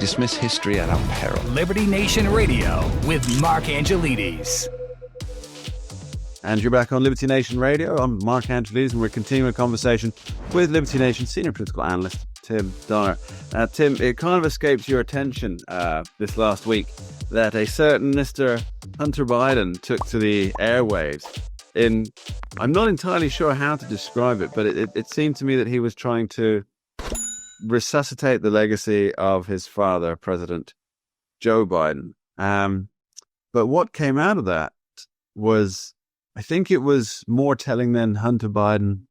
dismiss history at our peril. Liberty Nation Radio with Mark Angelides. And you're back on Liberty Nation Radio. I'm Mark Angelides, and we're continuing a conversation with Liberty Nation senior political analyst Tim Donner. Tim, it kind of escaped your attention this last week that a certain Mr. Hunter Biden took to the airwaves I'm not entirely sure how to describe it, but it seemed to me that he was trying to resuscitate the legacy of his father, President Joe Biden. But what came out of that was, I think it was more telling than Hunter Biden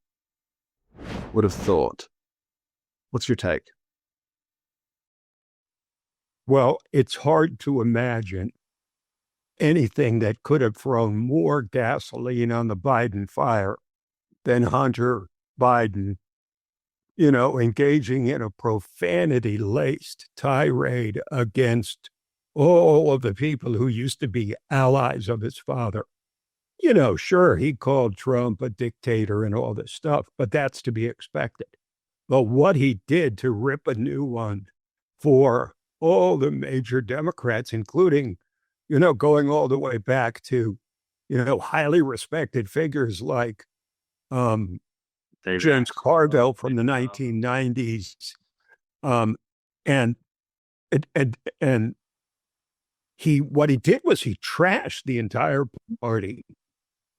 would have thought. What's your take? Well, it's hard to imagine anything that could have thrown more gasoline on the Biden fire than Hunter Biden, engaging in a profanity-laced tirade against all of the people who used to be allies of his father. Sure, he called Trump a dictator and all this stuff, but that's to be expected. But what he did to rip a new one for all the major Democrats, including, going all the way back to, highly respected figures like James Carville from the 1990s. What he did was he trashed the entire party.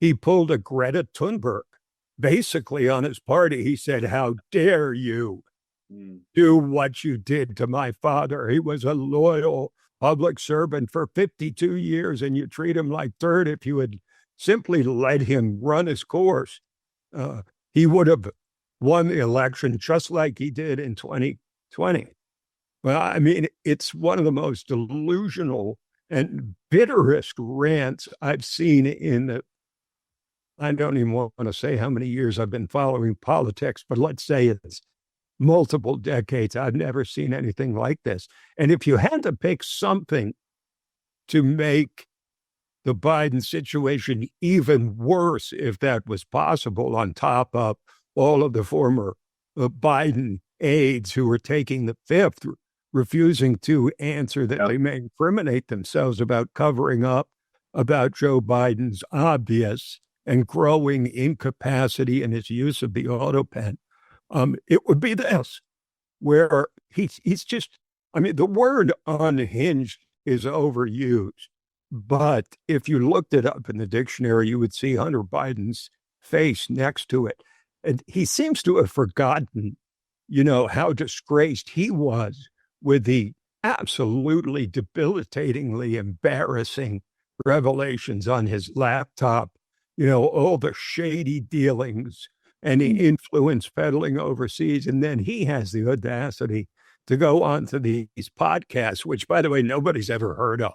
He pulled a Greta Thunberg basically on his party. He said, "How dare you do what you did to my father? He was a loyal public servant for 52 years, and you treat him like dirt. If you had simply let him run his course, he would have won the election just like he did in 2020. Well, I mean, it's one of the most delusional and bitterest rants I've seen I don't even want to say how many years I've been following politics, but let's say it's multiple decades. I've never seen anything like this. And if you had to pick something to make the Biden situation even worse, if that was possible, on top of all of the former Biden aides who were taking the fifth, refusing to answer that they may incriminate themselves about covering up about Joe Biden's obvious and growing incapacity in his use of the auto pen, it would be this, where he's just, the word unhinged is overused, but if you looked it up in the dictionary, you would see Hunter Biden's face next to it. And he seems to have forgotten, how disgraced he was with the absolutely debilitatingly embarrassing revelations on his laptop, all the shady dealings and the influence peddling overseas. And then he has the audacity to go on to these podcasts, which, by the way, nobody's ever heard of,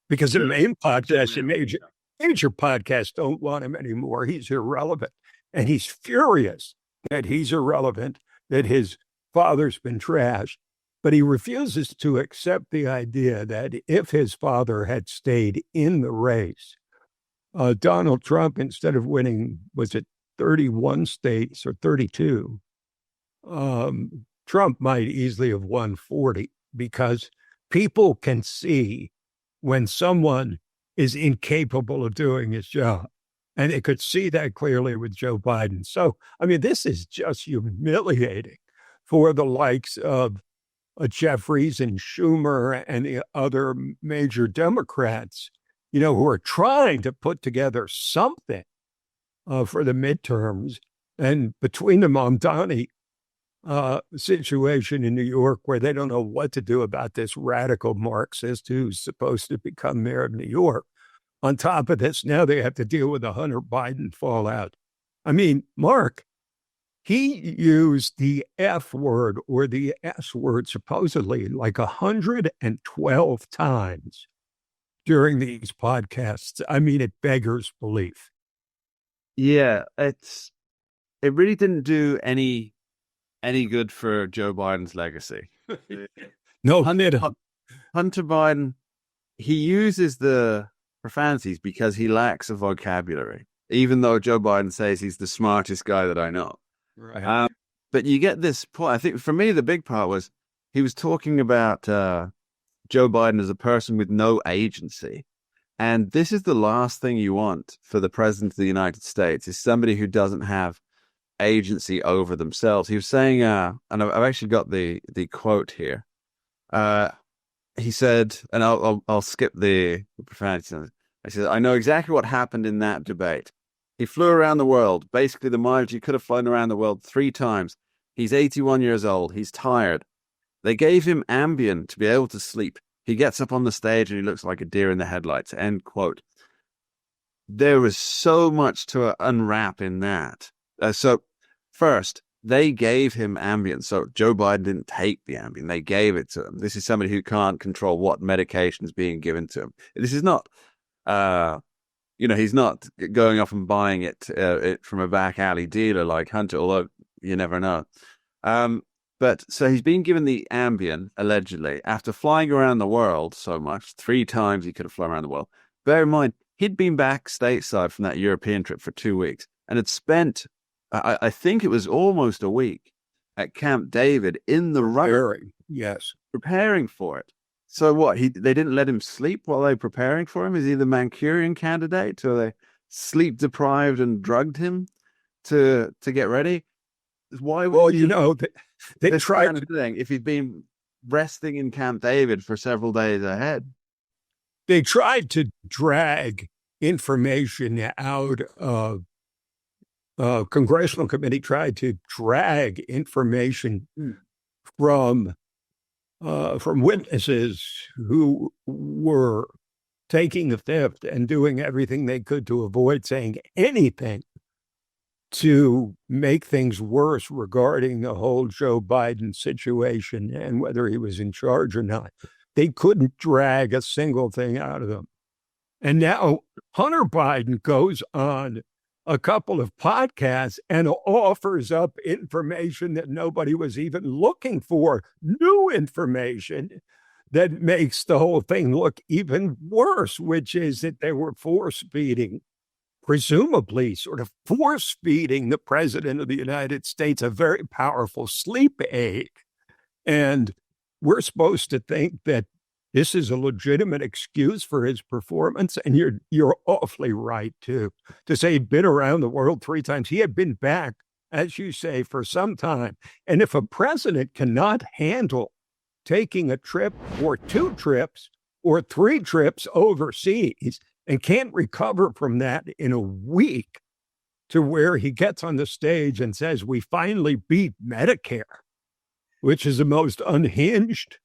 because the main podcasts, the major podcasts don't want him anymore. He's irrelevant. And he's furious that he's irrelevant, that his father's been trashed. But he refuses to accept the idea that if his father had stayed in the race, Donald Trump, instead of winning, was it 31 states or 32, Trump might easily have won 40, because people can see when someone is incapable of doing his job. And they could see that clearly with Joe Biden. So, this is just humiliating for the likes of Jeffries and Schumer and the other major Democrats, who are trying to put together something for the midterms. And between the Mamdani situation in New York, where they don't know what to do about this radical Marxist who's supposed to become mayor of New York. On top of this, now they have to deal with the Hunter Biden fallout. Mark, he used the F word or the S word supposedly like 112 times during these podcasts. It beggars belief. Yeah, it really didn't do any good for Joe Biden's legacy. No, Hunter Biden, he uses the profanities because he lacks a vocabulary, even though Joe Biden says he's the smartest guy that I know. Right. But you get this point. I think for me, the big part was he was talking about Joe Biden as a person with no agency. And this is the last thing you want for the president of the United States, is somebody who doesn't have agency over themselves. He was saying, and I've actually got the quote here. He said, and I'll skip the profanity. I said, I know exactly what happened in that debate. He flew around the world, basically the mileage he could have flown around the world 3 times. He's 81 years old. He's tired. They gave him Ambien to be able to sleep. He gets up on the stage and he looks like a deer in the headlights. End quote. There was so much to unwrap in that. So first, they gave him Ambien. So Joe Biden didn't take the Ambien. They gave it to him. This is somebody who can't control what medication is being given to him. This is not, he's not going off and buying it from a back alley dealer like Hunter, although you never know. But so he's been given the Ambien, allegedly, after flying around the world so much, 3 times he could have flown around the world. Bear in mind, he'd been back stateside from that European trip for 2 weeks and had spent, I think it was almost a week, at Camp David in the run. Yes. Preparing for it. So what, they didn't let him sleep while they were preparing for him? Is he the Manchurian candidate? Or they sleep deprived and drugged him to get ready? Why would they tried kind of thing if he'd been resting in Camp David for several days ahead. They tried to drag information out of congressional committee tried to drag information from witnesses who were taking the fifth and doing everything they could to avoid saying anything to make things worse regarding the whole Joe Biden situation and whether he was in charge or not. They couldn't drag a single thing out of them. And now Hunter Biden goes on a couple of podcasts and offers up information that nobody was even looking for, new information that makes the whole thing look even worse, which is that they were force-feeding, presumably sort of force-feeding the president of the United States a very powerful sleep aid. And we're supposed to think that this is a legitimate excuse for his performance. And you're awfully right, too, to say he'd been around the world 3 times. He had been back, as you say, for some time. And if a president cannot handle taking a trip or 2 trips or 3 trips overseas and can't recover from that in a week to where he gets on the stage and says, we finally beat Medicare, which is the most unhinged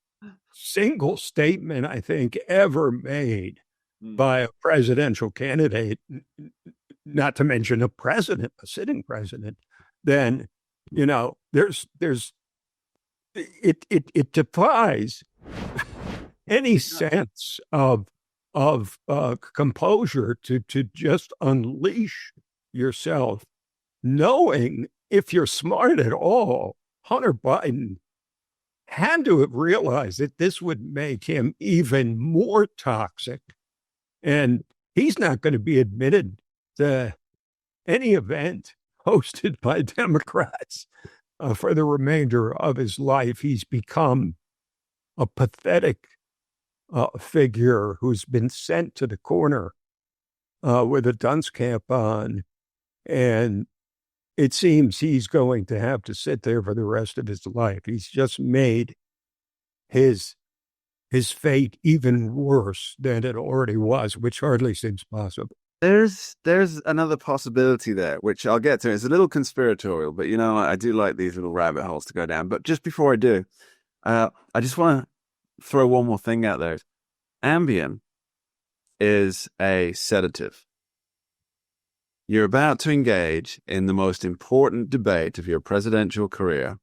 single statement, I think, ever made by a presidential candidate, not to mention a president, a sitting president, then, it defies any sense of composure to just unleash yourself, knowing if you're smart at all, Hunter Biden had to have realized that this would make him even more toxic. And he's not going to be admitted to any event hosted by Democrats for the remainder of his life. He's become a pathetic figure who's been sent to the corner with a dunce cap on. And it seems he's going to have to sit there for the rest of his life. He's just made his fate even worse than it already was, which hardly seems possible. There's another possibility there, which I'll get to. It's a little conspiratorial, but I do like these little rabbit holes to go down. But just before I do, I just want to throw one more thing out there. Ambien is a sedative. You're about to engage in the most important debate of your presidential career.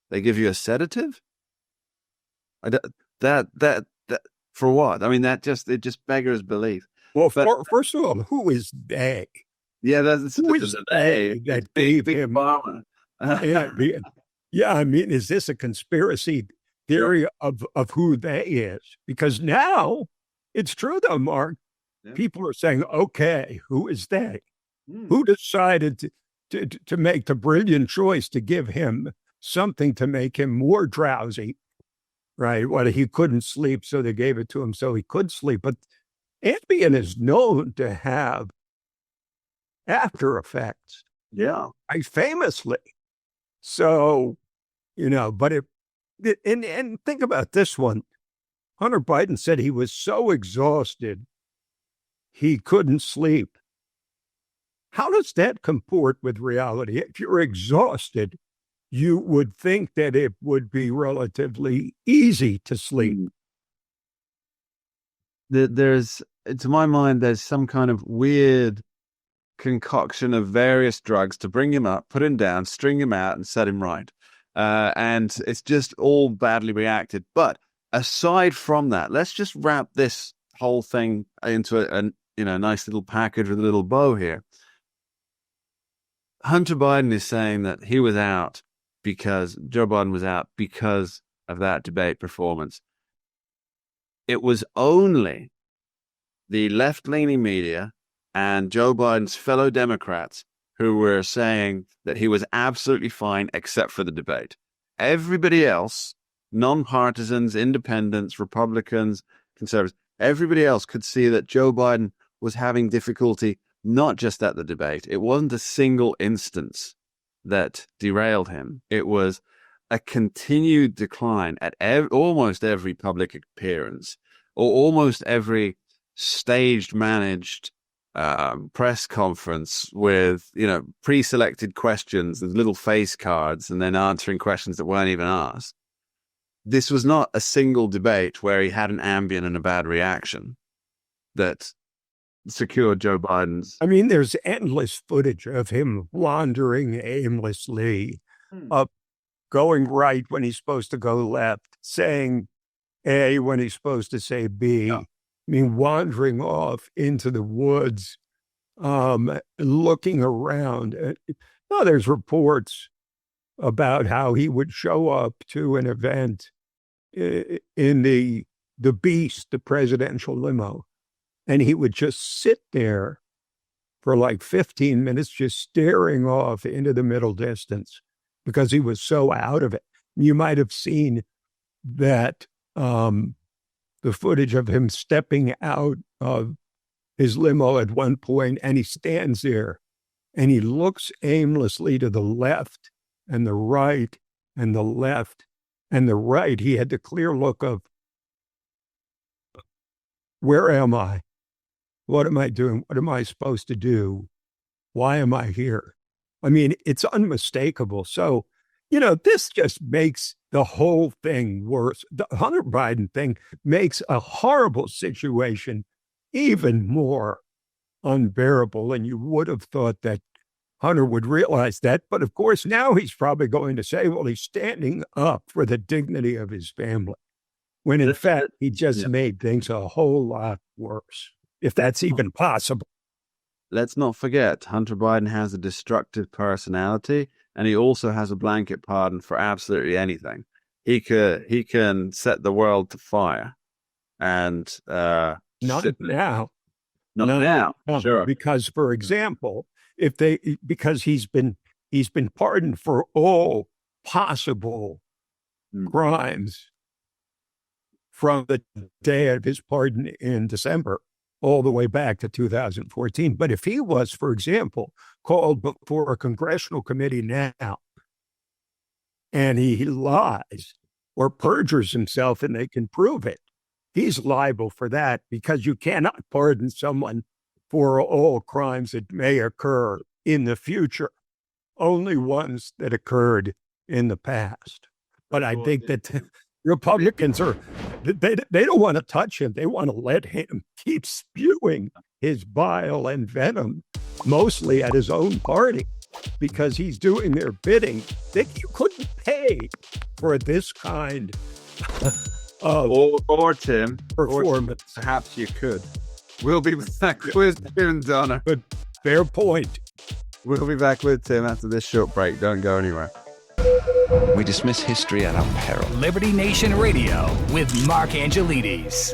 They give you a sedative? That for what? I mean, it just beggars belief. Well, first of all, who is they? Yeah, that's who is they that gave him Obama. I mean, is this a conspiracy theory of who they is? Because now it's true, though, Mark. Yeah. People are saying, okay, who is they? Who decided to make the brilliant choice to give him something to make him more drowsy right? Well, he couldn't sleep, so they gave it to him so he could sleep. But Ambien is known to have after effects. Yeah. Famously. So, but and think about this one. Hunter Biden said he was so exhausted he couldn't sleep. How does that comport with reality? If you're exhausted, you would think that it would be relatively easy to sleep. There's, to my mind, there's some kind of weird concoction of various drugs to bring him up, put him down, string him out, and set him right. And it's just all badly reacted. But aside from that, let's just wrap this whole thing into a nice little package with a little bow here. Hunter Biden is saying that he was out because Joe Biden was out because of that debate performance. It was only the left-leaning media and Joe Biden's fellow Democrats who were saying that he was absolutely fine except for the debate. Everybody else, nonpartisans, independents, Republicans, conservatives, everybody else could see that Joe Biden was having difficulty not just at the debate. It wasn't a single instance that derailed him. It was a continued decline at almost every public appearance or almost every staged, managed press conference with, pre-selected questions and little face cards and then answering questions that weren't even asked. This was not a single debate where he had an Ambien and a bad reaction that secured Joe Biden's. I mean, there's endless footage of him wandering aimlessly, going right when he's supposed to go left, saying A when he's supposed to say B. Yeah. I mean, wandering off into the woods, looking around. There's reports about how he would show up to an event in the Beast, the presidential limo, and he would just sit there for like 15 minutes, just staring off into the middle distance because he was so out of it. You might have seen that the footage of him stepping out of his limo at one point, and he stands there and he looks aimlessly to the left and the right and the left and the right. He had the clear look of, where am I? What am I doing? What am I supposed to do? Why am I here? I mean, it's unmistakable. So, this just makes the whole thing worse. The Hunter Biden thing makes a horrible situation even more unbearable. And you would have thought that Hunter would realize that. But of course, now he's probably going to say, well, he's standing up for the dignity of his family, when in fact, he just made things a whole lot worse, if that's even possible. Let's not forget, Hunter Biden has a destructive personality, and he also has a blanket pardon for absolutely anything. He can set the world to fire, and not now. Not now. Sure. Because, for example, because he's been pardoned for all possible crimes from the day of his pardon in December all the way back to 2014. But if he was, for example, called before a congressional committee now, and he lies or perjures himself and they can prove it, he's liable for that, because you cannot pardon someone for all crimes that may occur in the future, only ones that occurred in the past. But I think that Republicans they don't want to touch him. They want to let him keep spewing his bile and venom, mostly at his own party, because he's doing their bidding. You couldn't pay for this kind or Tim performance. Or perhaps you could. We'll be back with Tim and Donna. But fair point. We'll be back with Tim after this short break. Don't go anywhere. We dismiss history at our peril. Liberty Nation Radio with Mark Angelides.